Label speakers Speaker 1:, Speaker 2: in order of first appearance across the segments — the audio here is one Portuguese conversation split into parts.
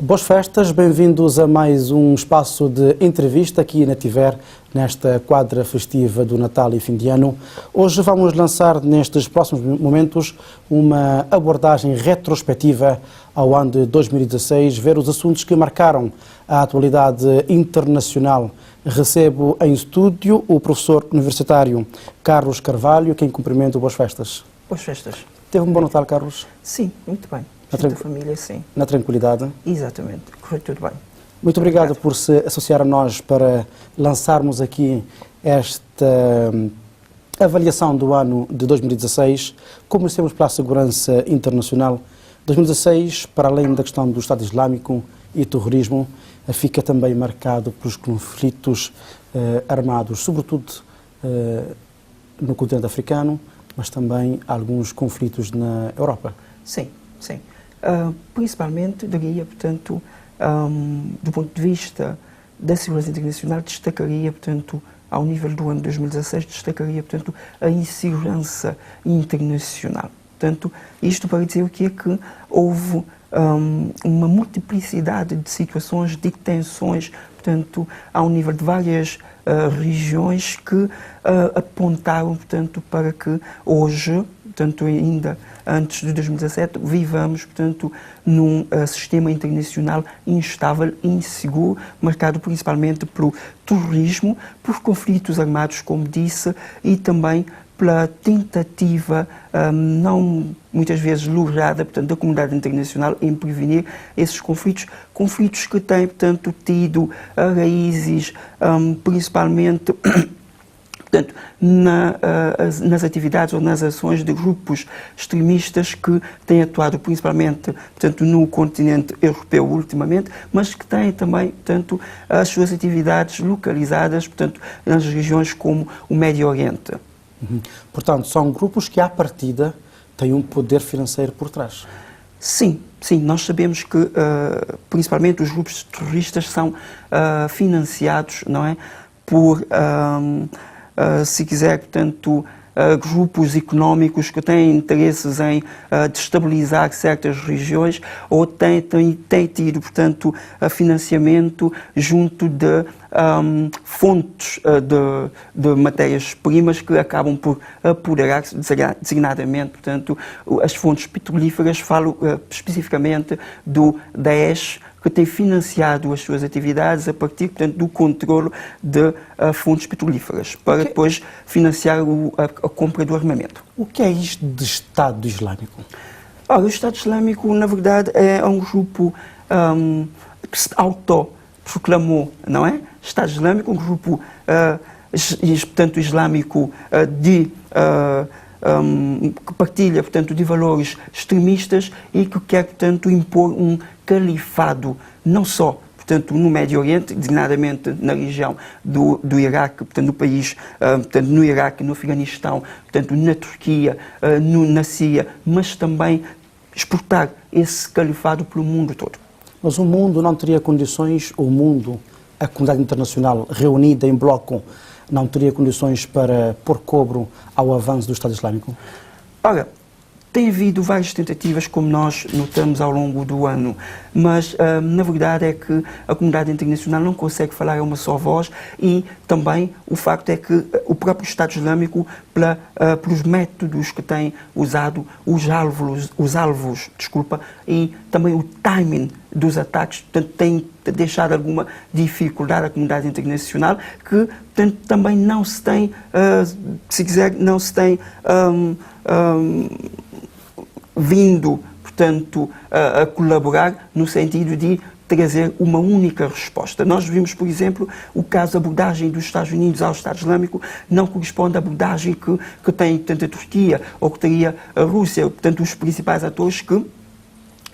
Speaker 1: Boas festas, bem-vindos a mais um espaço de entrevista aqui na TIVER, nesta quadra festiva do Natal e fim de ano. Hoje vamos lançar nestes próximos momentos uma abordagem retrospectiva ao ano de 2016, ver os assuntos que marcaram a atualidade internacional. Recebo em estúdio o professor universitário Carlos Carvalho, quem cumprimento. Boas festas.
Speaker 2: Boas festas.
Speaker 1: Teve um bom Natal, Carlos?
Speaker 2: Sim, muito bem. Da família, sim.
Speaker 1: Na tranquilidade?
Speaker 2: Exatamente, correu tudo bem.
Speaker 1: Muito obrigado por se associar a nós para lançarmos aqui esta avaliação do ano de 2016. Comecemos pela segurança internacional. 2016, para além da questão do Estado Islâmico e terrorismo, fica também marcado pelos conflitos armados, sobretudo no continente africano, mas também alguns conflitos na Europa.
Speaker 2: Sim, sim. Principalmente, diria, portanto, do ponto de vista da segurança internacional, destacaria, portanto, ao nível do ano 2016, destacaria, portanto, a insegurança internacional. Portanto, isto para dizer o que é que houve uma multiplicidade de situações, de tensões, portanto, ao nível de várias regiões que apontaram, portanto, para que hoje, portanto, ainda antes de 2017, vivamos, portanto, num sistema internacional instável, inseguro, marcado principalmente pelo terrorismo, por conflitos armados, como disse, e também pela tentativa, não muitas vezes lograda, portanto, da comunidade internacional em prevenir esses conflitos que têm, portanto, tido raízes principalmente portanto, nas atividades ou nas ações de grupos extremistas que têm atuado principalmente, portanto, no continente europeu ultimamente, mas que têm também, portanto, as suas atividades localizadas, portanto, nas regiões como o Médio Oriente.
Speaker 1: Portanto, são grupos que, à partida, têm um poder financeiro por trás.
Speaker 2: Sim, sim. Nós sabemos que, principalmente, os grupos terroristas são financiados, não é, por, se quiser, portanto, grupos económicos que têm interesses em destabilizar certas regiões ou têm tido, portanto, financiamento junto de fontes de matérias-primas que acabam por apoderar, designadamente, portanto, as fontes petrolíferas. Falo especificamente do Daesh, que tem financiado as suas atividades a partir, portanto, do controle de fontes petrolíferas, para depois financiar a compra do armamento.
Speaker 1: O que é isto de Estado Islâmico?
Speaker 2: Ora, o Estado Islâmico, na verdade, é um grupo que se autoproclamou, não é? Estado Islâmico, um grupo, portanto, islâmico que partilha, portanto, de valores extremistas e que quer, portanto, impor um califado, não só, portanto, no Médio Oriente, designadamente na região do Iraque, portanto, no país, portanto, no Iraque, no Afeganistão, portanto, na Turquia, na Síria, mas também exportar esse califado pelo mundo todo.
Speaker 1: Mas o mundo não teria condições, a comunidade internacional reunida em bloco, não teria condições para pôr cobro ao avanço do Estado Islâmico?
Speaker 2: Ora, tem havido várias tentativas, como nós notamos ao longo do ano, mas na verdade é que a comunidade internacional não consegue falar a uma só voz e também o facto é que o próprio Estado Islâmico, pelos métodos que tem usado, os alvos, e também o timing dos ataques, portanto, tem deixado alguma dificuldade à comunidade internacional que, portanto, também não se tem, se quiser, não se tem vindo, portanto, a colaborar no sentido de trazer uma única resposta. Nós vimos, por exemplo, o caso da abordagem dos Estados Unidos ao Estado Islâmico não corresponde à abordagem que tem, portanto, a Turquia ou que teria a Rússia, portanto, os principais atores que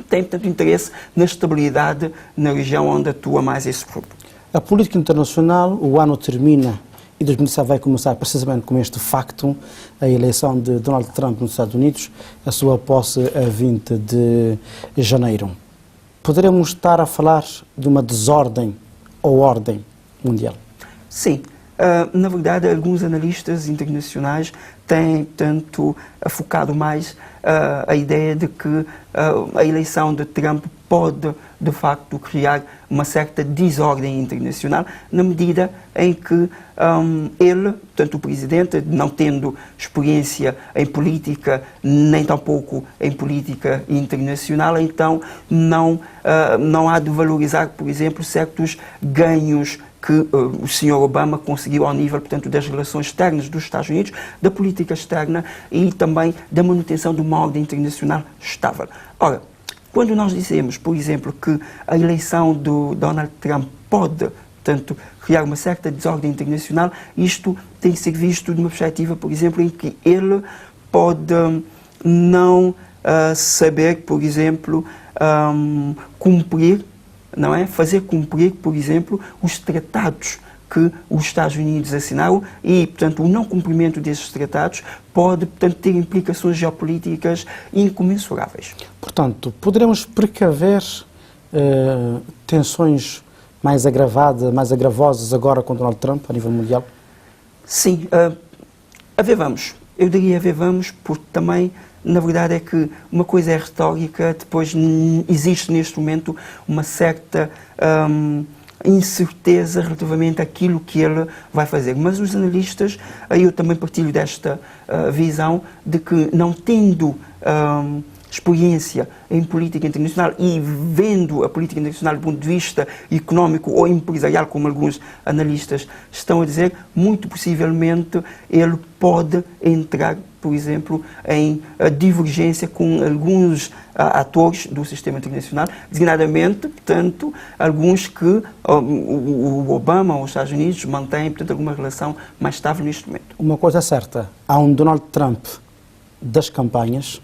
Speaker 2: têm, portanto, interesse na estabilidade na região onde atua mais esse grupo.
Speaker 1: A política internacional, o ano termina e 2017 vai começar precisamente com este facto, a eleição de Donald Trump nos Estados Unidos, a sua posse a 20 de janeiro. Poderemos estar a falar de uma desordem ou ordem mundial?
Speaker 2: Sim. Na verdade, alguns analistas internacionais tem, portanto, focado mais a ideia de que a eleição de Trump pode, de facto, criar uma certa desordem internacional, na medida em que ele, portanto, o Presidente, não tendo experiência em política, nem tampouco em política internacional, então não há de valorizar, por exemplo, certos ganhos que o Sr. Obama conseguiu ao nível, portanto, das relações externas dos Estados Unidos, da política externa e também da manutenção de uma ordem internacional estável. Ora, quando nós dizemos, por exemplo, que a eleição do Donald Trump pode, portanto, criar uma certa desordem internacional, isto tem que ser visto de uma perspectiva, por exemplo, em que ele pode não saber, por exemplo, cumprir, não é? Fazer cumprir, por exemplo, os tratados que os Estados Unidos assinaram e, portanto, o não cumprimento desses tratados pode, portanto, ter implicações geopolíticas incomensuráveis.
Speaker 1: Portanto, poderemos precaver tensões mais agravosas agora com Donald Trump a nível mundial?
Speaker 2: Sim, avevamos. Eu diria avevamos porque também, na verdade, é que uma coisa é retórica, depois existe neste momento uma certa incerteza relativamente àquilo que ele vai fazer. Mas os analistas, eu também partilho desta visão de que, não tendo experiência em política internacional e vendo a política internacional do ponto de vista económico ou empresarial, como alguns analistas estão a dizer, muito possivelmente ele pode entrar, por exemplo, em divergência com alguns atores do sistema internacional, designadamente, portanto, alguns que o Obama ou os Estados Unidos mantêm, portanto, alguma relação mais estável neste momento.
Speaker 1: Uma coisa é certa, há um Donald Trump das campanhas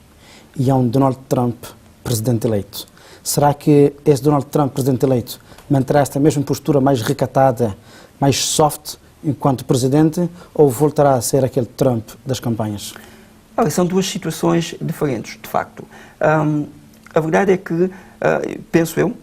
Speaker 1: e há um Donald Trump presidente eleito. Será que esse Donald Trump presidente eleito manterá esta mesma postura mais recatada, mais soft enquanto presidente, ou voltará a ser aquele Trump das campanhas?
Speaker 2: São duas situações diferentes, de facto. A verdade é que, penso eu,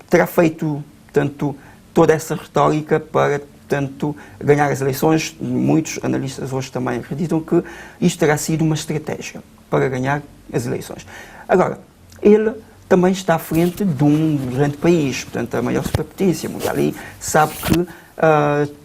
Speaker 2: terá feito, portanto, toda essa retórica para, portanto, ganhar as eleições. Muitos analistas hoje também acreditam que isto terá sido uma estratégia para ganhar as eleições. Agora, ele também está à frente de um grande país, portanto, a maior superpotência mundial, e sabe que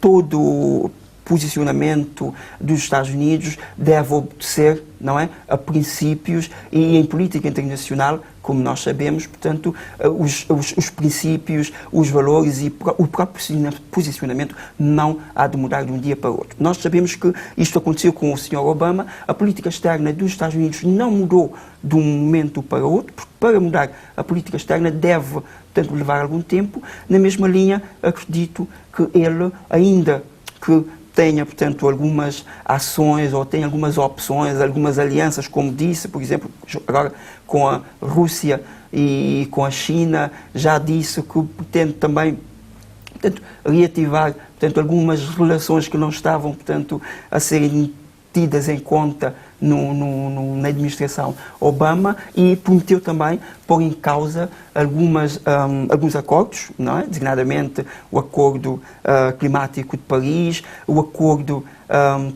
Speaker 2: todo o posicionamento dos Estados Unidos deve obedecer, não é, a princípios, e em política internacional, como nós sabemos, portanto, os princípios, os valores e o próprio posicionamento não há de mudar de um dia para o outro. Nós sabemos que isto aconteceu com o Sr. Obama, a política externa dos Estados Unidos não mudou de um momento para o outro, porque para mudar a política externa deve, portanto, levar algum tempo. Na mesma linha, acredito que ele, ainda que tenha, portanto, algumas ações ou tenha algumas opções, algumas alianças, como disse, por exemplo, agora com a Rússia e com a China, já disse que pretende também, portanto, reativar, portanto, algumas relações que não estavam, portanto, a serem tidas em conta na administração Obama, e prometeu também pôr em causa alguns acordos, não é? Designadamente o Acordo Climático de Paris, o acordo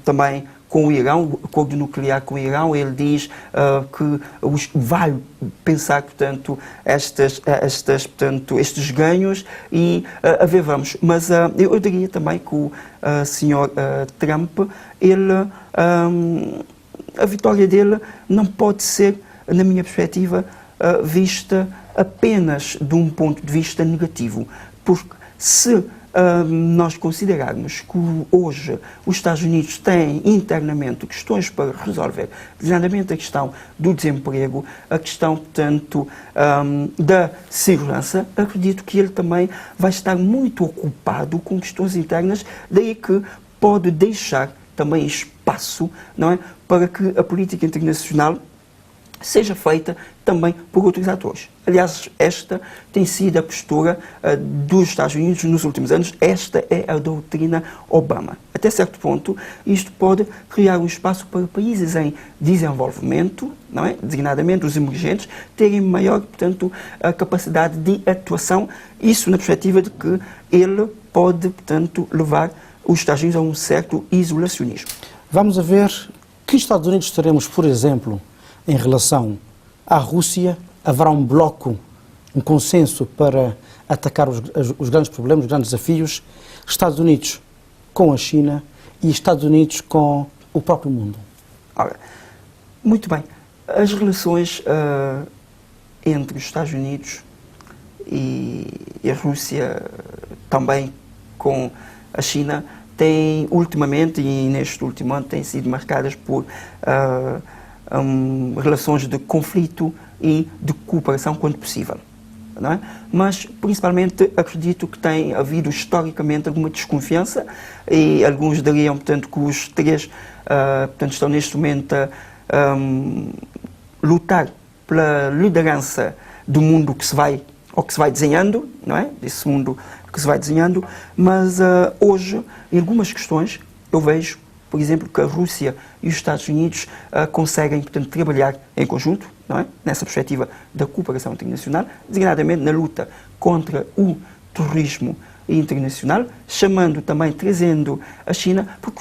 Speaker 2: também com o Irão, o acordo nuclear com o Irão. Ele diz que vai pensar, portanto, estes ganhos e a ver, vamos. Mas eu diria também que o Sr. Trump, ele, a vitória dele não pode ser, na minha perspectiva, vista apenas de um ponto de vista negativo, porque se nós considerarmos que hoje os Estados Unidos têm internamente questões para resolver, designadamente a questão do desemprego, a questão, portanto, da segurança, acredito que ele também vai estar muito ocupado com questões internas, daí que pode deixar também espaço, não é, para que a política internacional seja feita também por outros atores. Aliás, esta tem sido a postura dos Estados Unidos nos últimos anos. Esta é a doutrina Obama. Até certo ponto, isto pode criar um espaço para países em desenvolvimento, não é? Designadamente os emergentes, terem maior, portanto, a capacidade de atuação. Isso na perspectiva de que ele pode, portanto, levar os Estados Unidos a um certo isolacionismo.
Speaker 1: Vamos a ver que Estados Unidos teremos, por exemplo, em relação à Rússia. Haverá um bloco, um consenso para atacar os grandes problemas, os grandes desafios. Estados Unidos com a China e Estados Unidos com o próprio mundo.
Speaker 2: Ora, muito bem. As relações entre os Estados Unidos e a Rússia, também com a China, têm ultimamente, e neste último ano, têm sido marcadas por relações de conflito e de cooperação quando possível. Não é? Mas, principalmente, acredito que tem havido historicamente alguma desconfiança e alguns diriam, portanto, que os três portanto, estão neste momento a lutar pela liderança do mundo que se vai desenhando, não é? Desse mundo que se vai desenhando, mas hoje, em algumas questões, eu vejo, por exemplo, que a Rússia e os Estados Unidos conseguem, portanto, trabalhar em conjunto, não é? Nessa perspectiva da cooperação internacional, designadamente na luta contra o terrorismo internacional, chamando também, trazendo a China, porque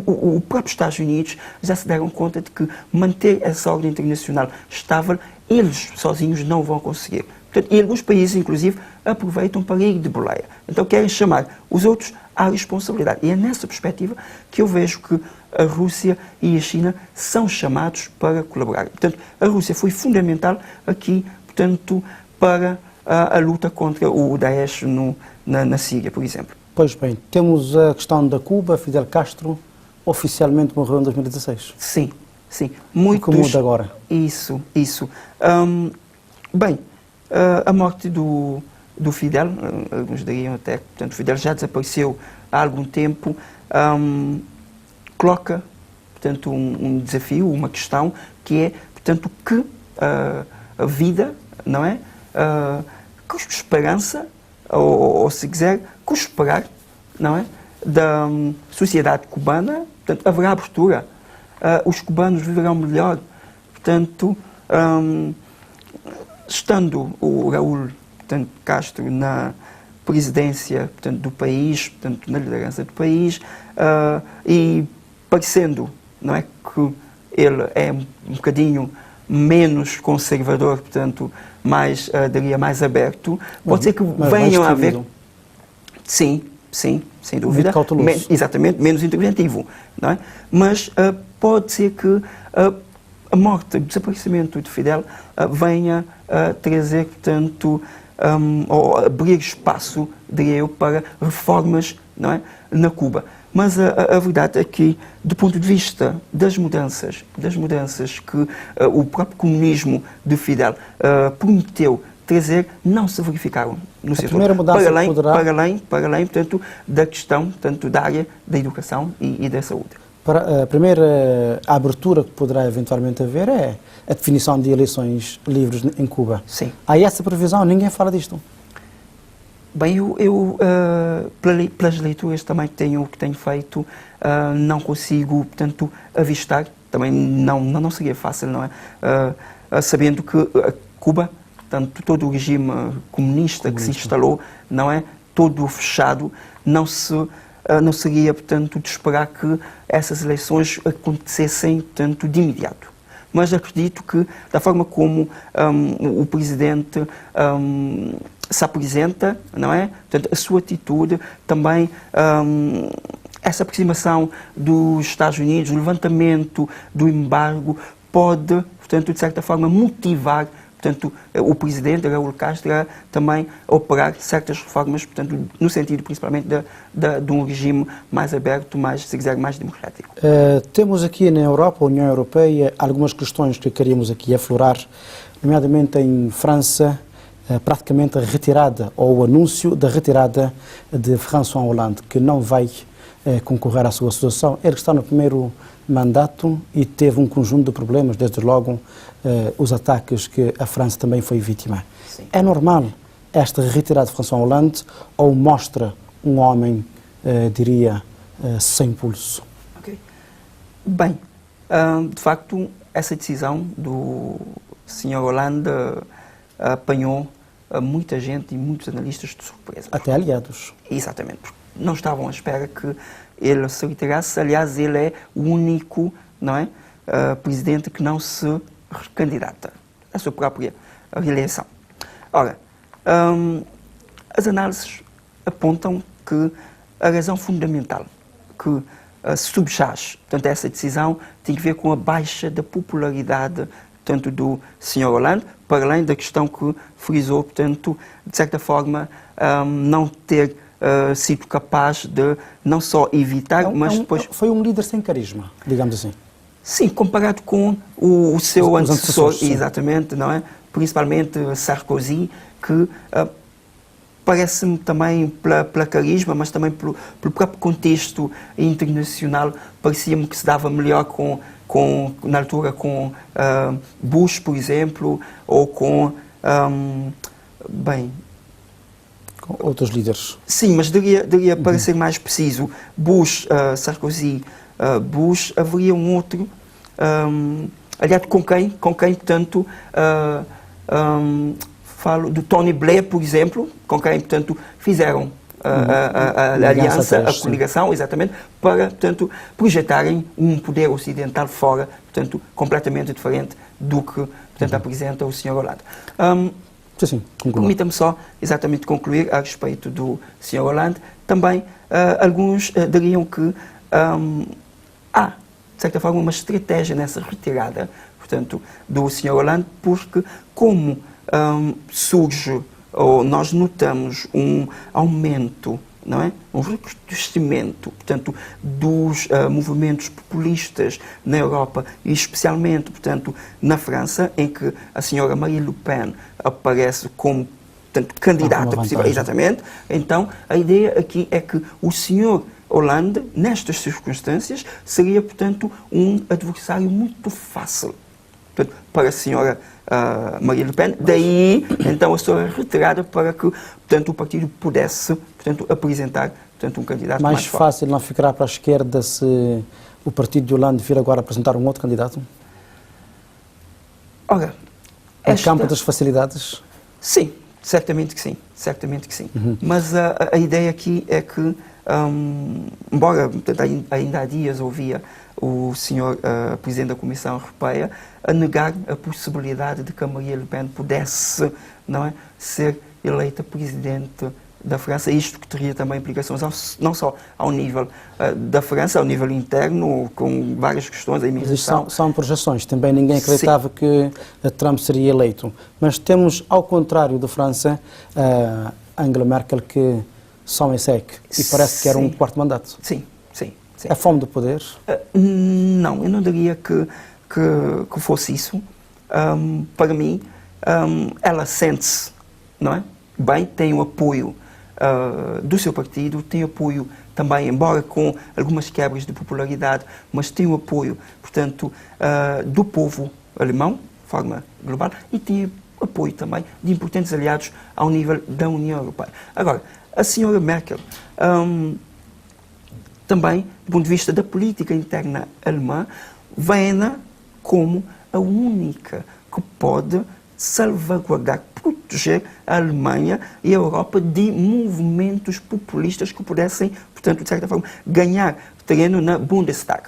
Speaker 2: o próprio Estados Unidos já se deram conta de que manter essa ordem internacional estável, eles sozinhos não vão conseguir. Portanto, e alguns países, inclusive, aproveitam para ir de boleia. Então querem chamar os outros à responsabilidade. E é nessa perspectiva que eu vejo que a Rússia e a China são chamados para colaborar. Portanto, a Rússia foi fundamental aqui, portanto, para a luta contra o Daesh na Síria, por exemplo.
Speaker 1: Pois bem, temos a questão da Cuba. Fidel Castro oficialmente morreu em 2016.
Speaker 2: Sim, sim. Muitos...
Speaker 1: E como muda agora?
Speaker 2: Isso. Bem, a morte do Fidel, alguns diriam até que, portanto, Fidel já desapareceu há algum tempo, coloca, portanto, um desafio, uma questão, que é, portanto, que a vida, não é? Com esperança, ou se quiser, com esperar, não é? Da sociedade cubana, portanto, haverá abertura. Os cubanos viverão melhor. Portanto, estando o Raúl, portanto, Castro na presidência, portanto, do país, portanto, na liderança do país, e parecendo, não é, que ele é um bocadinho menos conservador, portanto, mais, diria, mais aberto, pode ser que venham a haver... Sim, sem dúvida. Exatamente, menos interventivo, não é? Mas pode ser que a morte, o desaparecimento de Fidel venha a trazer, portanto, ou abrir espaço, diria eu, para reformas, não é, na Cuba. Mas a verdade é que, do ponto de vista das mudanças que o próprio comunismo de Fidel prometeu trazer, não se verificaram no setor. Para além, portanto, da questão, portanto, da área da educação e da saúde.
Speaker 1: A primeira abertura que poderá eventualmente haver é a definição de eleições livres em Cuba.
Speaker 2: Sim.
Speaker 1: Há essa previsão? Ninguém fala disto.
Speaker 2: Bem, eu pelas leituras também que tenho feito, não consigo, portanto, avistar, também não seria fácil, não é? Sabendo que Cuba, portanto, todo o regime comunista que se instalou, não é? Todo fechado, não seria, portanto, de esperar que essas eleições acontecessem, portanto, de imediato. Mas acredito que, da forma como o Presidente se apresenta, não é? Portanto, a sua atitude, também essa aproximação dos Estados Unidos, o levantamento do embargo, pode, portanto, de certa forma, motivar, portanto, o Presidente, Raúl Castro, a também operar certas reformas, portanto, no sentido, principalmente, de um regime mais aberto, mais, se quiser, mais democrático.
Speaker 1: Temos aqui na Europa, União Europeia, algumas questões que queríamos aqui aflorar, nomeadamente em França, praticamente a retirada, ou o anúncio da retirada de François Hollande, que não vai concorrer à sua sucessão. Ele está no primeiro mandato e teve um conjunto de problemas, desde logo os ataques que a França também foi vítima. Sim. É normal esta retirada de François Hollande ou mostra um homem, diria, sem pulso?
Speaker 2: Okay. Bem, de facto, essa decisão do Sr. Hollande apanhou muita gente e muitos analistas de surpresa.
Speaker 1: Até aliados.
Speaker 2: Exatamente. não estavam à espera que ele se retirasse. Aliás, ele é o único, não é, presidente que não se candidata à sua própria reeleição. Ora, as análises apontam que a razão fundamental que subjaz, portanto, essa decisão tem a ver com a baixa da popularidade, portanto, do Sr. Hollande, para além da questão que frisou, portanto, de certa forma, não ter sido capaz de não só evitar, mas depois...
Speaker 1: Foi um líder sem carisma, digamos assim.
Speaker 2: Sim, comparado com o seu antecessor,
Speaker 1: sim.
Speaker 2: exatamente, não é? Principalmente Sarkozy, que parece-me também pela carisma, mas também pelo próprio contexto internacional, parecia-me que se dava melhor na altura com Bush, por exemplo, ou com
Speaker 1: com outros líderes.
Speaker 2: Sim, mas diria para ser mais preciso, Bush, Sarkozy, Bush, haveria um outro, aliás, com quem portanto, falo do Tony Blair, por exemplo, com quem, portanto, fizeram a aliança, a coligação, exatamente, para, portanto, projetarem um poder ocidental fora, portanto, completamente diferente do que, portanto, apresenta o Sr. Hollande.
Speaker 1: Sim,
Speaker 2: permita-me só, exatamente, concluir a respeito do Sr. Hollande. Também, alguns diriam que há, de certa forma, uma estratégia nessa retirada, portanto, do Sr. Hollande, porque como surge, ou nós notamos um aumento, não é? Um recrudescimento, portanto, dos movimentos populistas na Europa e especialmente, portanto, na França, em que a senhora Marine Le Pen aparece como, portanto, candidata possível, exatamente. Então, a ideia aqui é que o senhor Hollande, nestas circunstâncias, seria, portanto, um adversário muito fácil, portanto, para a senhora Marine Le Pen, daí então a sua retirada para que, portanto, o partido pudesse, portanto, apresentar, portanto, um candidato mais forte.
Speaker 1: Mais fácil não ficará para a esquerda se o partido de Hollande vir agora apresentar um outro candidato?
Speaker 2: Ora,
Speaker 1: no campo das facilidades?
Speaker 2: Sim, certamente que sim, certamente que sim. Mas a ideia aqui é que, embora ainda há dias ouvia o senhor Presidente da Comissão Europeia a negar a possibilidade de que a Marine Le Pen pudesse, não é, ser eleita Presidente da França, isto que teria também implicações não só ao nível da França, ao nível interno, com várias questões, a imigração.
Speaker 1: Mas são projeções, também ninguém acreditava que Trump seria eleito. Mas temos, ao contrário da França, Angela Merkel, que só em seque, e parece que era um quarto mandato.
Speaker 2: Sim, sim. Sim.
Speaker 1: A fome do poder?
Speaker 2: Não, eu não diria que fosse isso. Para mim, ela sente-se, não é? Bem, tem o apoio do seu partido, tem apoio também, embora com algumas quebras de popularidade, mas tem o apoio, portanto, do povo alemão, de forma global, e tem apoio também de importantes aliados ao nível da União Europeia. Agora, a senhora Merkel, também, do ponto de vista da política interna alemã, vê-na como a única que pode salvaguardar, proteger a Alemanha e a Europa de movimentos populistas que pudessem, portanto, de certa forma, ganhar terreno na Bundestag.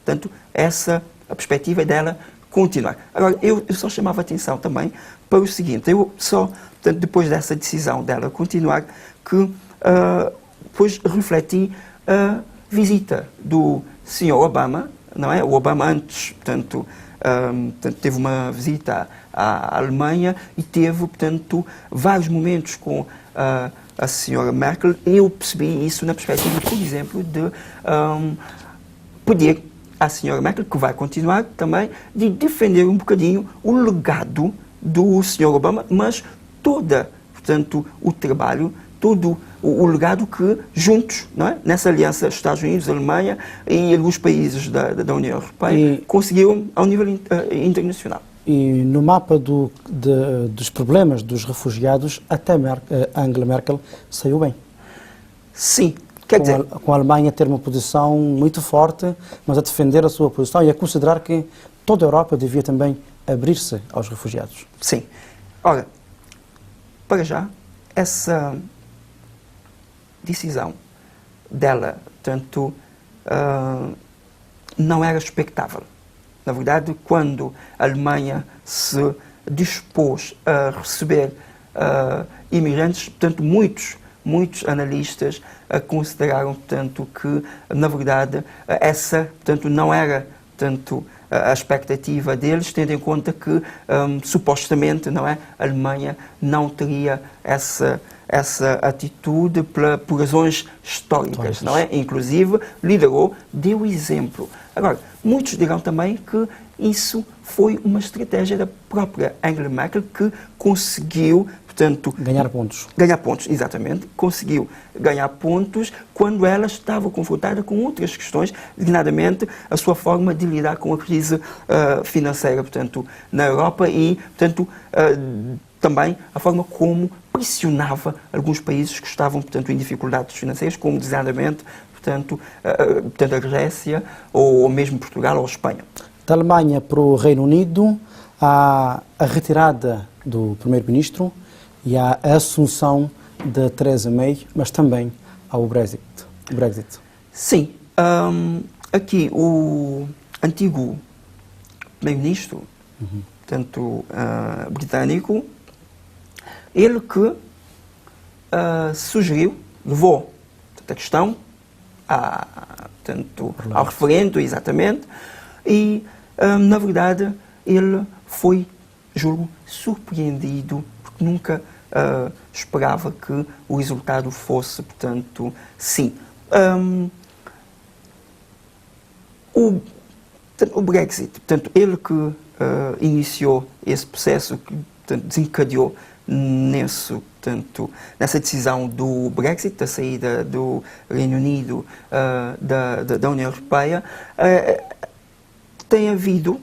Speaker 2: Portanto, essa a perspectiva dela continuar. Agora, eu só chamava a atenção também para o seguinte, eu só, portanto, depois dessa decisão dela continuar, que depois refleti a visita do Sr. Obama, não é? O Obama antes, portanto, teve uma visita à Alemanha e teve, portanto, vários momentos com a senhora Merkel. Eu percebi isso na perspectiva, por exemplo, de pedir à senhora Merkel, que vai continuar também, de defender um bocadinho o legado do Sr. Obama, mas portanto, o trabalho, todo o legado que, juntos, não é? Nessa aliança Estados Unidos, Alemanha e alguns países da União Europeia, conseguiram ao nível internacional.
Speaker 1: E no mapa dos problemas dos refugiados, até Angela Merkel saiu bem.
Speaker 2: Sim. Quer dizer,
Speaker 1: com a Alemanha ter uma posição muito forte, mas a defender a sua posição e a considerar que toda a Europa devia também abrir-se aos refugiados.
Speaker 2: Sim. Ora, para já, essa decisão dela, portanto, não era expectável. Na verdade, quando a Alemanha se dispôs a receber imigrantes, portanto, muitos analistas consideraram, portanto, que, na verdade, essa, portanto, não era, portanto, a expectativa deles, tendo em conta que, supostamente, não é, a Alemanha não teria essa atitude por razões históricas, não é? Inclusive, liderou, deu exemplo. Agora, muitos dirão também que isso foi uma estratégia da própria Angela Merkel, que conseguiu, portanto...
Speaker 1: Ganhar pontos.
Speaker 2: Ganhar pontos, exatamente. Conseguiu ganhar pontos quando ela estava confrontada com outras questões, designadamente a sua forma de lidar com a crise financeira, portanto, na Europa e, portanto, também a forma como pressionava alguns países que estavam, portanto, em dificuldades financeiras, como, designadamente, portanto, a Grécia ou mesmo Portugal ou Espanha.
Speaker 1: Da Alemanha para o Reino Unido, há a retirada do primeiro-ministro e há a assunção de Theresa May, mas também há o Brexit.
Speaker 2: Sim. Aqui o antigo primeiro-ministro, portanto, britânico, ele que sugeriu, levou a questão ao referendo, exatamente, e, na verdade, ele foi, julgo, surpreendido, porque nunca esperava que o resultado fosse, portanto, sim. O Brexit, portanto, ele que iniciou esse processo, que, portanto, desencadeou nessa decisão do Brexit, da saída do Reino Unido da União Europeia, tem havido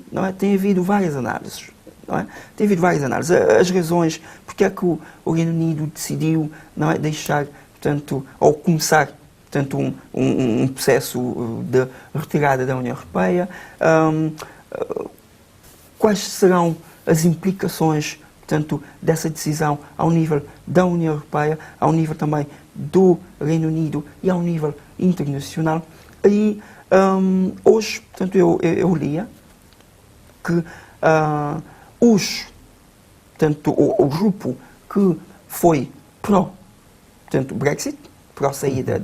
Speaker 2: várias análises. Não é? Tem havido várias análises. As razões porque é que o Reino Unido decidiu, não é, deixar, portanto, ou começar, portanto, um processo de retirada da União Europeia, quais serão as implicações, portanto, dessa decisão ao nível da União Europeia, ao nível também do Reino Unido e ao nível internacional. E hoje, portanto, eu lia que o grupo que foi Brexit, pró-saída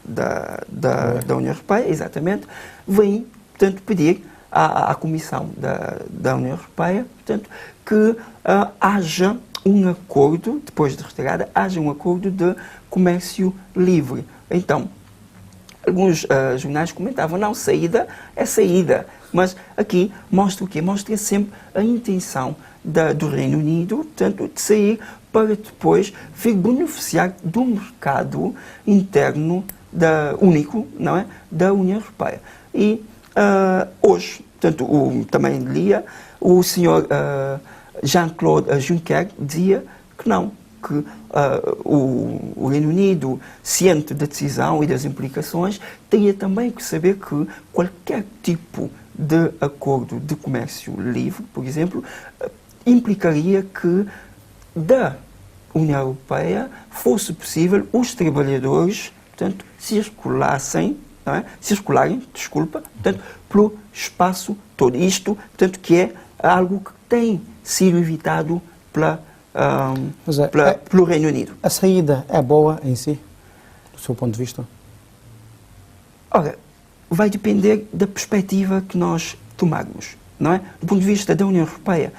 Speaker 2: da União Europeia, exatamente, vem, portanto, pedir à Comissão da União Europeia, portanto, que haja um acordo, depois de retirada, haja um acordo de comércio livre. Então, alguns jornais comentavam, não, saída é saída, mas aqui mostra o quê? Mostra sempre a intenção do Reino Unido, portanto, de sair para depois vir beneficiar do mercado interno único, não é? Da União Europeia. E hoje, portanto, também lia, o senhor Jean-Claude Juncker dizia que não, que o Reino Unido, ciente da decisão e das implicações, teria também que saber que qualquer tipo de acordo de comércio livre, por exemplo, implicaria que da União Europeia fosse possível os trabalhadores, portanto, circularem, portanto, pelo espaço todo. Isto, portanto, que é algo que tem sido evitado pelo Reino Unido.
Speaker 1: A saída é boa em si, do seu ponto de vista?
Speaker 2: Ora, vai depender da perspectiva que nós tomarmos, não é? Do ponto de vista da União Europeia,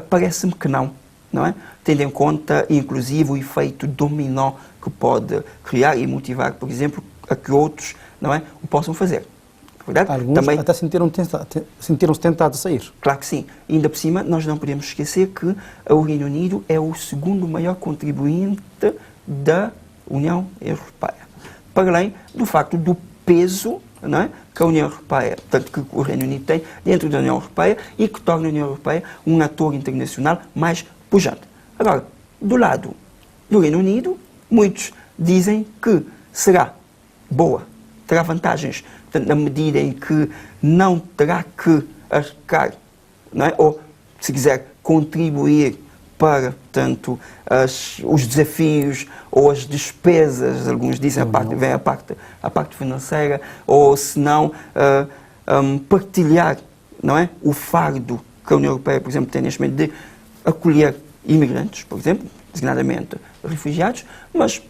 Speaker 2: parece-me que não é? Tendo em conta, inclusive, o efeito dominó que pode criar e motivar, por exemplo, a que outros, não é, o possam fazer. Verdade?
Speaker 1: Alguns também até sentiram-se tentados a sair.
Speaker 2: Claro que sim. E ainda por cima, nós não podemos esquecer que o Reino Unido é o segundo maior contribuinte da União Europeia. Para além do facto do peso, não é, que a União Europeia, portanto, que o Reino Unido tem dentro da União Europeia e que torna a União Europeia um ator internacional mais pujante. Agora, do lado do Reino Unido, muitos dizem que será boa, terá vantagens, portanto, na medida em que não terá que arcar, não é, ou, se quiser, contribuir para, portanto, os desafios ou as despesas, alguns dizem vem a parte financeira, ou se não, partilhar, não é, o fardo que a União Europeia, por exemplo, tem neste momento de acolher imigrantes, por exemplo, designadamente refugiados, mas,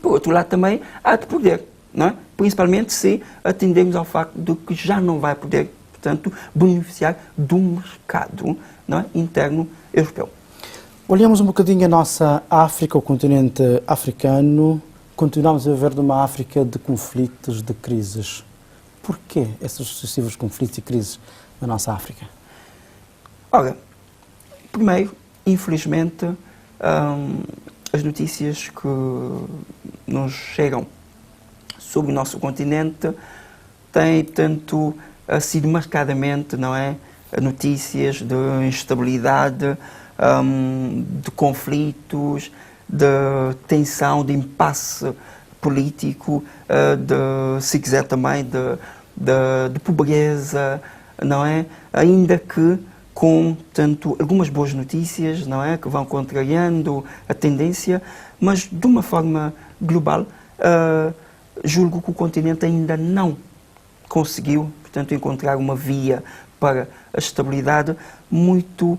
Speaker 2: por outro lado, também há de poder, não é? Principalmente se atendermos ao facto de que já não vai poder, portanto, beneficiar do mercado, não é, interno europeu.
Speaker 1: Olhamos um bocadinho a nossa África, o continente africano, continuamos a viver numa África de conflitos, de crises. Porquê esses sucessivos conflitos e crises na nossa África?
Speaker 2: Ora, primeiro, infelizmente, as notícias que nos chegam sobre o nosso continente têm, portanto, sido marcadamente, não é, notícias de instabilidade, de conflitos, de tensão, de impasse político, se quiser também, de pobreza, não é? Ainda que com, tanto, algumas boas notícias, não é? Que vão contrariando a tendência, mas de uma forma global, julgo que o continente ainda não conseguiu, portanto, encontrar uma via para a estabilidade, muito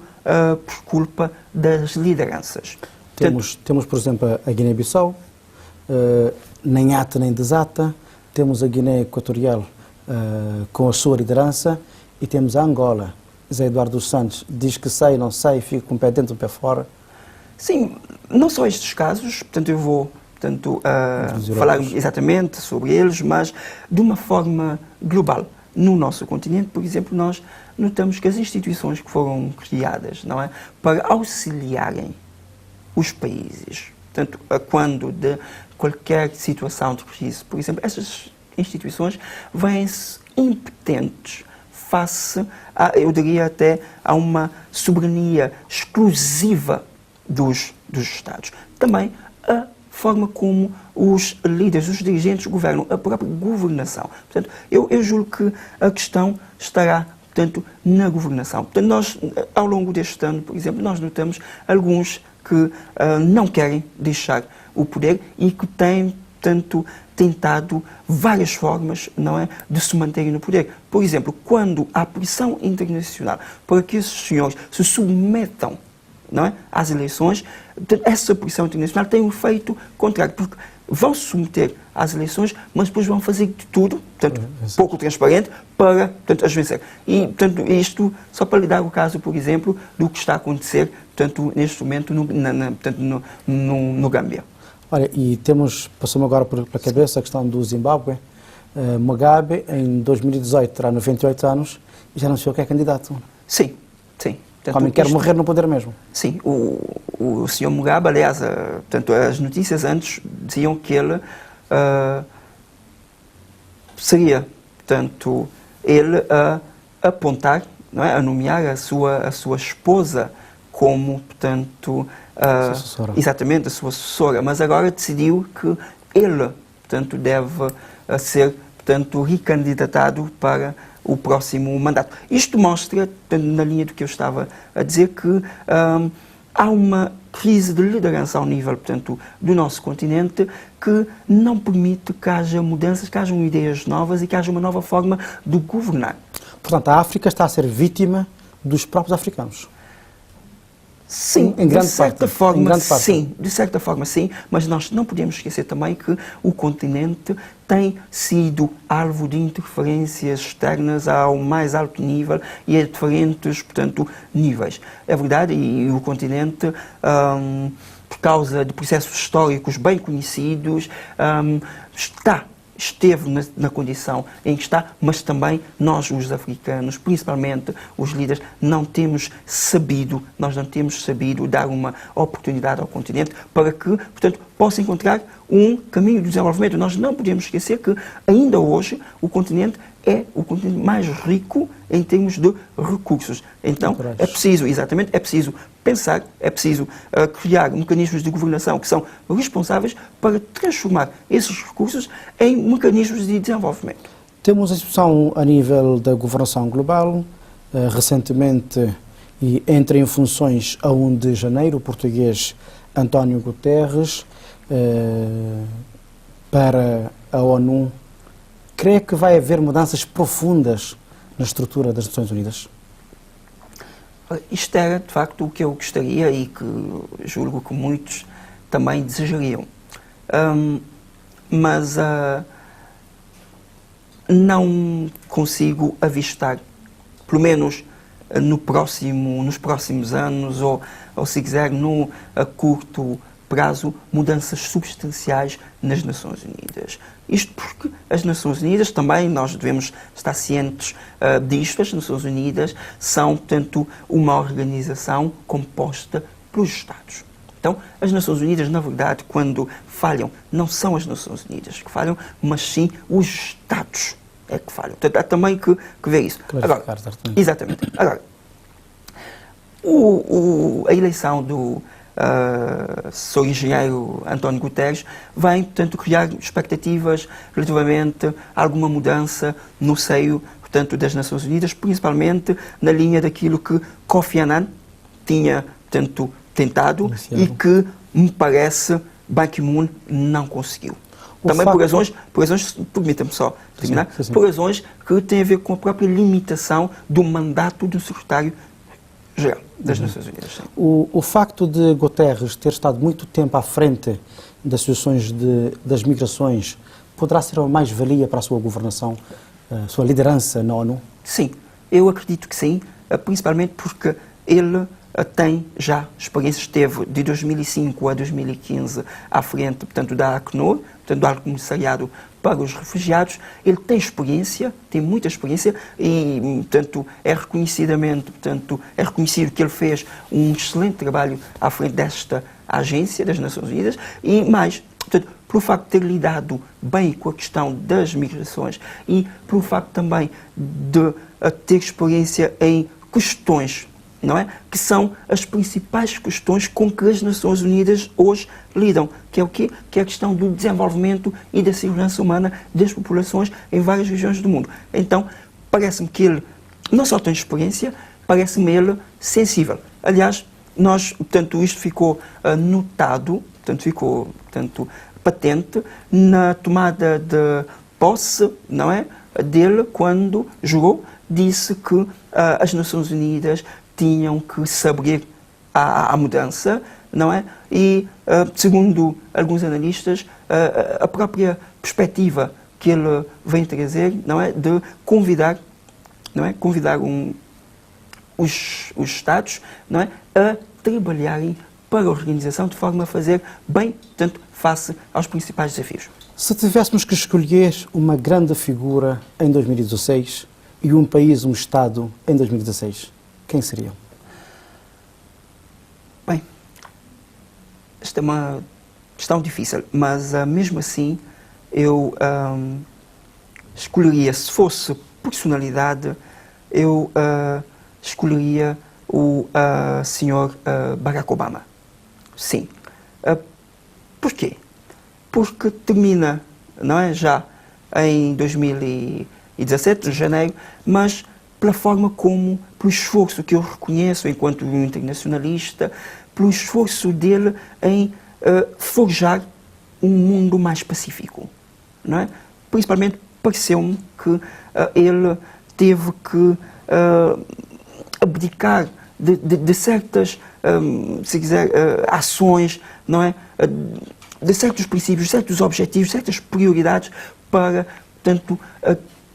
Speaker 2: por culpa das lideranças.
Speaker 1: Temos, por exemplo, a Guiné-Bissau, nem ata nem desata, temos a Guiné Equatorial com a sua liderança e temos a Angola. Zé Eduardo dos Santos diz que sei, não sei, fica com o pé dentro, o pé fora.
Speaker 2: Sim, não só estes casos, portanto eu vou falar exatamente sobre eles, mas de uma forma global. No nosso continente, por exemplo, nós notamos que as instituições que foram criadas, não é, para auxiliarem os países, portanto, quando de qualquer situação de crise, por exemplo, essas instituições vêm-se impotentes face a, eu diria até, a uma soberania exclusiva dos Estados. Também a forma como os líderes, os dirigentes governam, a própria governação. Portanto, eu julgo que a questão estará, portanto, na governação. Portanto, nós, ao longo deste ano, por exemplo, nós notamos alguns que não querem deixar o poder e que têm, portanto, tentado várias formas, não é, de se manterem no poder. Por exemplo, quando há pressão internacional para que esses senhores se submetam, não é, às eleições, essa pressão internacional tem um efeito contrário, porque vão se submeter às eleições, mas depois vão fazer de tudo, portanto, pouco transparente, para, portanto, as vencer. E, portanto, isto só para lhe dar o caso, por exemplo, do que está a acontecer, portanto, neste momento no Gâmbia.
Speaker 1: Olha, e passou-me agora pela cabeça a questão do Zimbábue. Mugabe, em 2018, terá 98 anos e já anunciou que é candidato.
Speaker 2: Sim, sim.
Speaker 1: O homem quer morrer no poder mesmo.
Speaker 2: Sim, o Sr. Mugabe, aliás, portanto, as notícias antes diziam que ele seria, portanto, ele a apontar, não é, a nomear a sua esposa como, portanto, exatamente a sua sucessora, mas agora decidiu que ele, portanto, deve ser, portanto, recandidatado para o próximo mandato. Isto mostra, portanto, na linha do que eu estava a dizer, que há uma crise de liderança ao nível, portanto, do nosso continente que não permite que haja mudanças, que hajam ideias novas e que haja uma nova forma de governar.
Speaker 1: Portanto, a África está a ser vítima dos próprios africanos.
Speaker 2: Sim, de certa forma sim, mas nós não podemos esquecer também que o continente tem sido alvo de interferências externas ao mais alto nível e a diferentes, portanto, níveis. É verdade, e o continente, por causa de processos históricos bem conhecidos, esteve na condição em que está, mas também nós, os africanos, principalmente os líderes, nós não temos sabido dar uma oportunidade ao continente para que, portanto, possa encontrar um caminho de desenvolvimento. Nós não podemos esquecer que, ainda hoje, o continente é o continente mais rico em termos de recursos. Então, é preciso pensar, é preciso criar mecanismos de governação que são responsáveis para transformar esses recursos em mecanismos de desenvolvimento.
Speaker 1: Temos a discussão a nível da governação global. Recentemente e entra em funções a 1 de janeiro, o português António Guterres, para a ONU. Crê que vai haver mudanças profundas na estrutura das Nações Unidas?
Speaker 2: Isto era, de facto, o que eu gostaria e que julgo que muitos também desejariam. Mas não consigo avistar, pelo menos nos próximos anos, ou se quiser, a curto prazo, mudanças substanciais nas Nações Unidas. Isto porque as Nações Unidas, também nós devemos estar cientes disto, as Nações Unidas são, portanto, uma organização composta pelos Estados. Então, as Nações Unidas, na verdade, quando falham, não são as Nações Unidas que falham, mas sim os Estados é que falham. Portanto, há também que ver isso. Agora, exatamente. Agora, a eleição do Sr. Engenheiro António Guterres vem, portanto, criar expectativas relativamente a alguma mudança no seio, portanto, das Nações Unidas, principalmente na linha daquilo que Kofi Annan tinha, portanto, tentado e que, me parece, Ban Ki-moon não conseguiu. Também por razões, permita-me só terminar, sim. Por razões que têm a ver com a própria limitação do mandato do secretário-geral das Nações Unidas. Sim.
Speaker 1: O facto de Guterres ter estado muito tempo à frente das situações das migrações poderá ser uma mais-valia para a sua governação, a sua liderança na ONU?
Speaker 2: Sim, eu acredito que sim, principalmente porque ele tem já experiência, esteve de 2005 a 2015 à frente, portanto, da Acnur, portanto, do Alto Comissariado para os Refugiados. Ele tem experiência, tem muita experiência e, portanto, é reconhecido que ele fez um excelente trabalho à frente desta agência das Nações Unidas e mais, portanto, pelo facto de ter lidado bem com a questão das migrações e pelo facto também de ter experiência em questões, não é? Que são as principais questões com que as Nações Unidas hoje lidam, que é o quê? Que é a questão do desenvolvimento e da segurança humana das populações em várias regiões do mundo. Então, parece-me que ele não só tem experiência, parece-me ele sensível. Aliás, isto ficou notado, ficou patente na tomada de posse, não é? Dele, quando jurou, disse que as Nações Unidas tinham que se abrir à mudança, não é? E, segundo alguns analistas, a própria perspectiva que ele vem trazer, não é? De convidar, não é? Os Estados, não é? A trabalharem para a organização de forma a fazer bem, portanto, face aos principais desafios.
Speaker 1: Se tivéssemos que escolher uma grande figura em 2016 e um país, um Estado em 2016, quem seriam?
Speaker 2: Bem, esta é uma questão difícil, mas mesmo assim eu escolheria, se fosse personalidade, eu escolheria o Sr. Barack Obama. Sim. Porquê? Porque termina, não é, já em 2017, de janeiro, mas pela forma como, pelo esforço que eu reconheço enquanto internacionalista, pelo esforço dele em forjar um mundo mais pacífico, não é? Principalmente pareceu-me que ele teve que abdicar de certas, se quiser, ações, não é? De certos princípios, certos objetivos, certas prioridades para, portanto,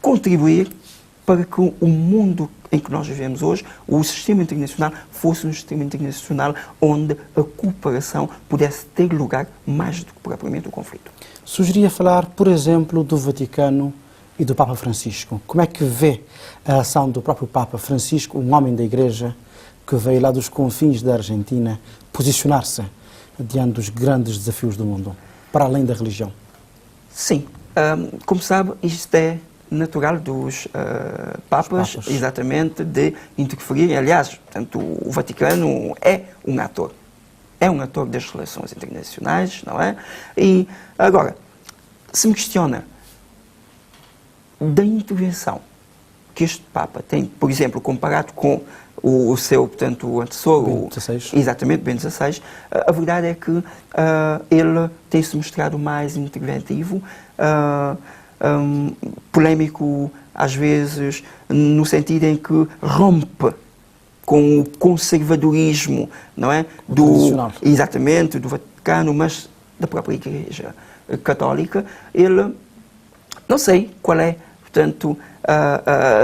Speaker 2: contribuir para que o mundo em que nós vivemos hoje, o sistema internacional, fosse um sistema internacional onde a cooperação pudesse ter lugar mais do que propriamente o conflito.
Speaker 1: Sugeria falar, por exemplo, do Vaticano e do Papa Francisco. Como é que vê a ação do próprio Papa Francisco, um homem da Igreja que veio lá dos confins da Argentina, posicionar-se diante dos grandes desafios do mundo, para além da religião?
Speaker 2: Sim. Como sabe, isto é natural dos papas, exatamente, de interferirem. Aliás, portanto, o Vaticano é um ator das relações internacionais, não é? E, agora, se me questiona da intervenção que este Papa tem, por exemplo, comparado com o seu, portanto, o antecessor,
Speaker 1: Bento XVI.
Speaker 2: Exatamente, Bento XVI, a verdade é que ele tem-se mostrado mais interventivo, polémico às vezes, no sentido em que rompe com o conservadorismo, não é? Exatamente, do Vaticano, mas da própria Igreja Católica. Ele, não sei qual é, portanto,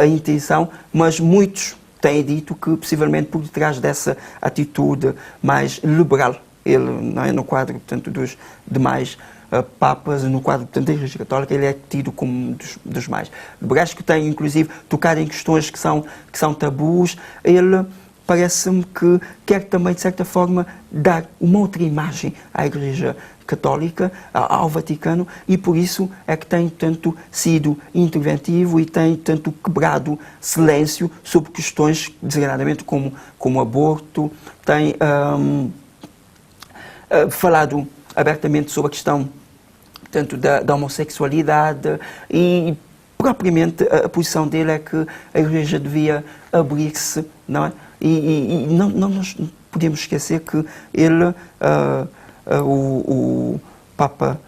Speaker 2: a intenção, mas muitos têm dito que, possivelmente, por detrás dessa atitude mais liberal, ele, não é, no quadro, portanto, dos demais papas, no quadro, portanto, da Igreja Católica, ele é tido como um dos mais liberais, que tem, inclusive, tocado em questões que são tabus. Ele parece-me que quer também, de certa forma, dar uma outra imagem à Igreja Católica, ao Vaticano, e por isso é que tem, tanto sido interventivo e tem, tanto quebrado silêncio sobre questões, designadamente, como aborto, tem falado abertamente sobre a questão, portanto, da homossexualidade, e propriamente a posição dele é que a Igreja devia abrir-se, não é? E não nos podemos esquecer que ele, o Papa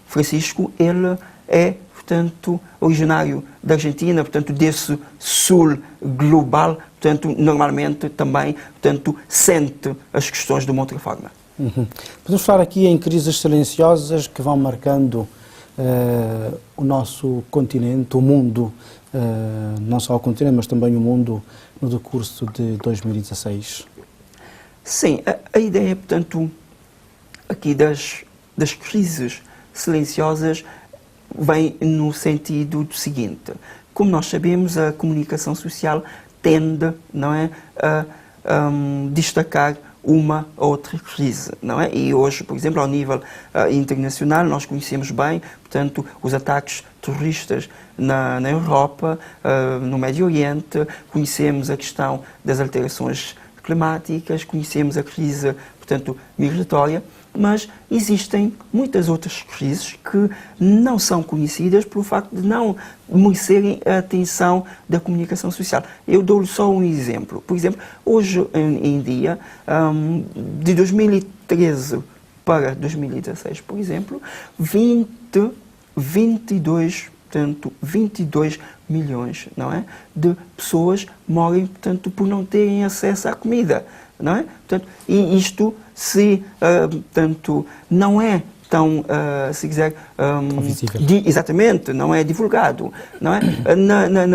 Speaker 2: Francisco, ele é, portanto, originário da Argentina, portanto, desse sul global, portanto, normalmente também, portanto, sente as questões de uma outra forma.
Speaker 1: Podemos falar aqui em crises silenciosas que vão marcando o nosso continente, o mundo, não só o continente, mas também o mundo, no decurso de 2016?
Speaker 2: Sim, a ideia, portanto, aqui das crises silenciosas vem no sentido do seguinte: como nós sabemos, a comunicação social tende, não é, a destacar uma ou outra crise, não é? E hoje, por exemplo, ao nível internacional, nós conhecemos bem, portanto, os ataques terroristas na Europa, no Médio Oriente, conhecemos a questão das alterações climáticas, conhecemos a crise, portanto, migratória, mas existem muitas outras crises que não são conhecidas pelo facto de não merecerem a atenção da comunicação social. Eu dou-lhe só um exemplo. Por exemplo, hoje em dia, de 2013 para 2016, por exemplo, 22 milhões, não é, de pessoas morrem, portanto, por não terem acesso à comida, não é? Portanto, e isto, portanto, não é tão, se quiser, exatamente, não é divulgado, não é?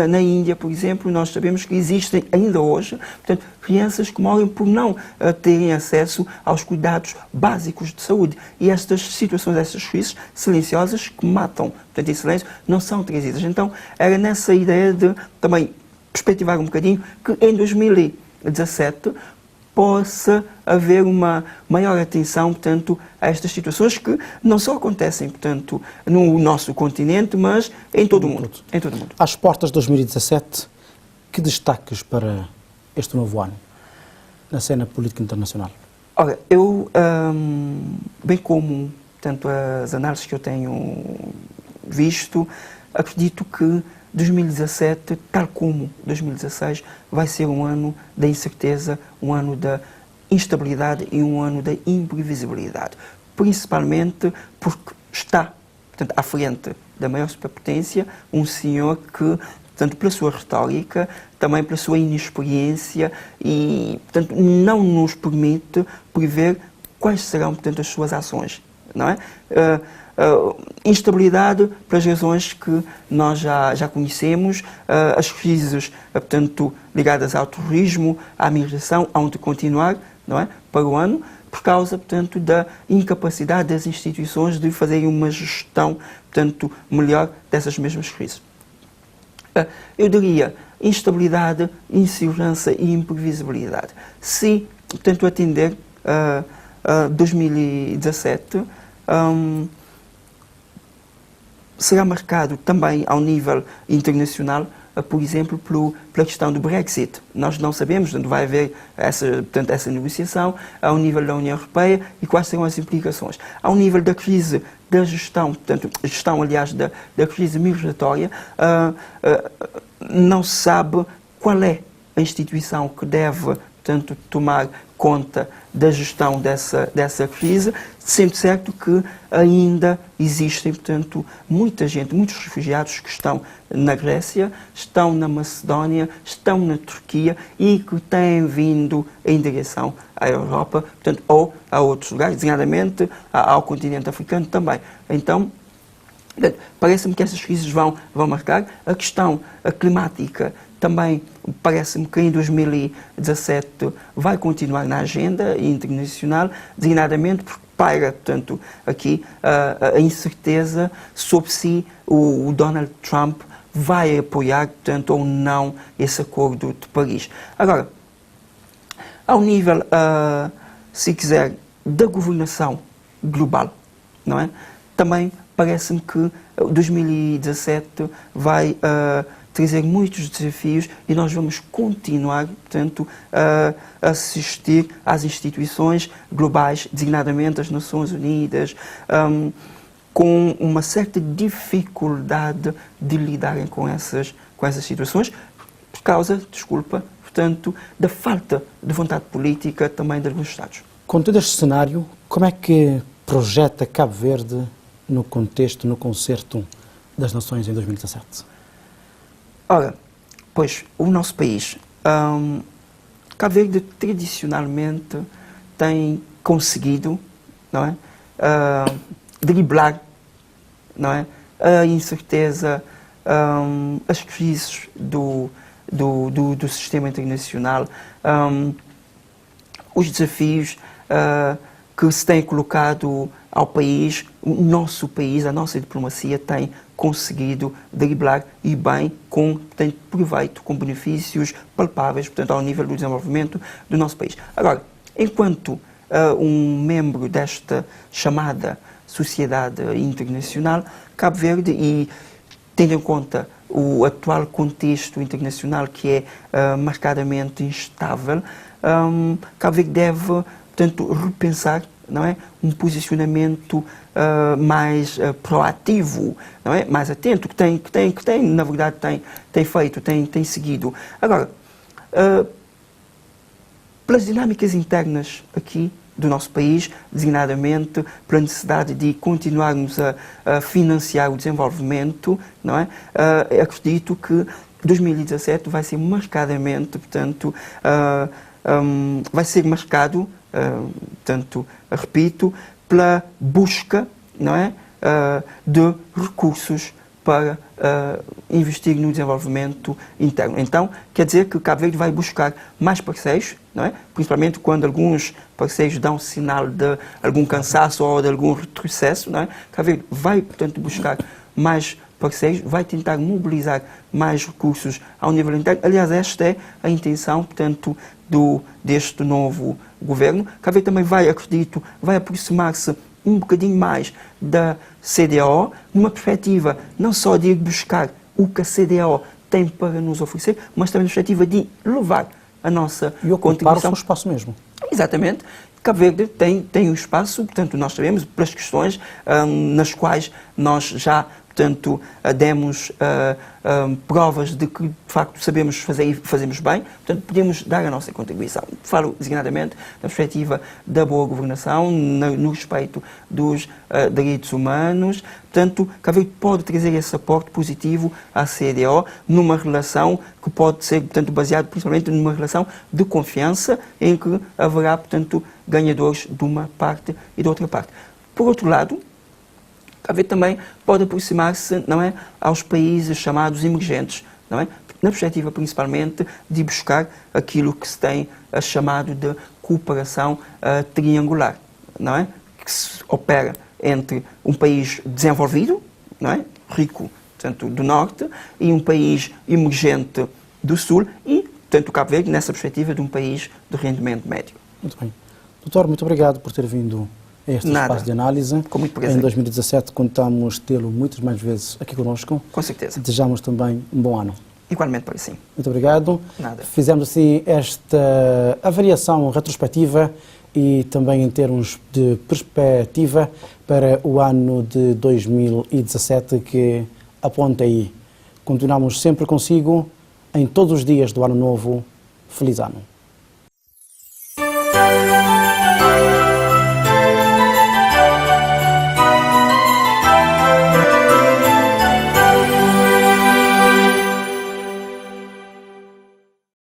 Speaker 2: Na Índia, por exemplo, nós sabemos que existem ainda hoje, portanto, crianças que morrem por não terem acesso aos cuidados básicos de saúde. E estas situações, estas crises silenciosas que matam, portanto, em silêncio, não são trazidas. Então, era nessa ideia de também perspectivar um bocadinho que em 2017 possa haver uma maior atenção, portanto, a estas situações que não só acontecem, portanto, no nosso continente, mas em todo o mundo. Em todo o mundo.
Speaker 1: Às portas de 2017, que destaques para este novo ano na cena política internacional?
Speaker 2: Ora, eu, bem como, portanto, as análises que eu tenho visto, acredito que 2017, tal como 2016, vai ser um ano da incerteza, um ano da instabilidade e um ano da imprevisibilidade. Principalmente porque está, portanto, à frente da maior superpotência um senhor que, portanto, pela sua retórica, também pela sua inexperiência e, portanto, não nos permite prever quais serão, portanto, as suas ações, não é? Instabilidade pelas razões que nós já conhecemos, as crises, portanto, ligadas ao terrorismo, à migração, hão de continuar, não é, para o ano, por causa, portanto, da incapacidade das instituições de fazerem uma gestão, portanto, melhor dessas mesmas crises. Eu diria instabilidade, insegurança e imprevisibilidade. Se, portanto, atender a 2017, será marcado também ao nível internacional por exemplo, pela questão do Brexit. Nós não sabemos onde vai haver essa negociação ao nível da União Europeia e quais serão as implicações. Ao nível da crise da gestão, portanto, aliás, da crise migratória, não se sabe qual é a instituição que deve, portanto, tomar conta da gestão dessa crise, sendo certo que ainda existem, portanto, muita gente, muitos refugiados que estão na Grécia, estão na Macedónia, estão na Turquia e que têm vindo em direção à Europa, portanto, ou a outros lugares, designadamente ao continente africano também. Então, parece-me que essas crises vão marcar. A questão climática também parece-me que em 2017 vai continuar na agenda internacional, designadamente porque paira, portanto, aqui a incerteza sobre se o Donald Trump vai apoiar, portanto, ou não esse acordo de Paris. Agora, ao nível, se quiser, da governação global, não é? Também parece-me que 2017 vai trazer muitos desafios e nós vamos continuar, portanto, a assistir às instituições globais, designadamente as Nações Unidas, com uma certa dificuldade de lidarem com essas situações, por causa, portanto, da falta de vontade política também de alguns Estados.
Speaker 1: Com todo este cenário, como é que projeta Cabo Verde no contexto, no concerto das Nações em 2017?
Speaker 2: Ora, pois, o nosso país, Cabo Verde tradicionalmente tem conseguido, não é, driblar, não é, a incerteza, as crises do sistema internacional, os desafios que se têm colocado ao país. O nosso país, a nossa diplomacia tem conseguido driblar e bem, tem proveito, com benefícios palpáveis, portanto, ao nível do desenvolvimento do nosso país. Agora, enquanto um membro desta chamada sociedade internacional, Cabo Verde, e tendo em conta o atual contexto internacional que é marcadamente instável, Cabo Verde deve, portanto, repensar, não é, um posicionamento mais proativo, não é, mais atento, que tem na verdade, tem feito, tem seguido. Agora, pelas dinâmicas internas aqui do nosso país, designadamente pela necessidade de continuarmos a financiar o desenvolvimento, não é, acredito que 2017 vai ser marcadamente, portanto, vai ser marcado, portanto, repito, pela busca, não é, de recursos para investir no desenvolvimento interno. Então, quer dizer que Cabo Verde vai buscar mais parceiros, não é? Principalmente quando alguns parceiros dão sinal de algum cansaço ou de algum retrocesso, não é? Cabo Verde vai, portanto, buscar mais parceiros, vai tentar mobilizar mais recursos ao nível interno. Aliás, esta é a intenção, portanto, deste novo governo. Cabo Verde também vai, acredito, vai aproximar-se um bocadinho mais da CEDEAO, numa perspectiva não só de ir buscar o que a CEDEAO tem para nos oferecer, mas também na perspectiva de levar a nossa
Speaker 1: e ocupar o seu espaço mesmo.
Speaker 2: Exatamente. Cabo Verde tem um espaço, portanto, nós sabemos, pelas questões nas quais nós já, portanto, demos provas de que, de facto, sabemos fazer e fazemos bem, portanto, podemos dar a nossa contribuição. Falo, designadamente, na perspectiva da boa governação, no respeito dos direitos humanos. Portanto, Cabo Verde pode trazer esse aporte positivo à CEDEAO numa relação que pode ser, portanto, baseado principalmente numa relação de confiança em que haverá, portanto, ganhadores de uma parte e de outra parte. Por outro lado, Cabo Verde também pode aproximar-se, não é, aos países chamados emergentes, não é, na perspectiva principalmente de buscar aquilo que se tem chamado de cooperação triangular, não é, que se opera entre um país desenvolvido, não é, rico, portanto, do norte, e um país emergente do sul e, portanto, o Cabo Verde nessa perspectiva de um país de rendimento médio.
Speaker 1: Muito bem. Doutor, muito obrigado por ter vindo a este espaço de análise.
Speaker 2: Com muito prazer.
Speaker 1: Em 2017 contamos tê-lo muitas mais vezes aqui connosco.
Speaker 2: Com certeza.
Speaker 1: Desejamos também um bom ano.
Speaker 2: Igualmente para si.
Speaker 1: Muito obrigado.
Speaker 2: Nada.
Speaker 1: Fizemos assim esta avaliação retrospectiva e também em termos de perspectiva para o ano de 2017 que aponta aí. Continuamos sempre consigo em todos os dias do ano novo. Feliz ano.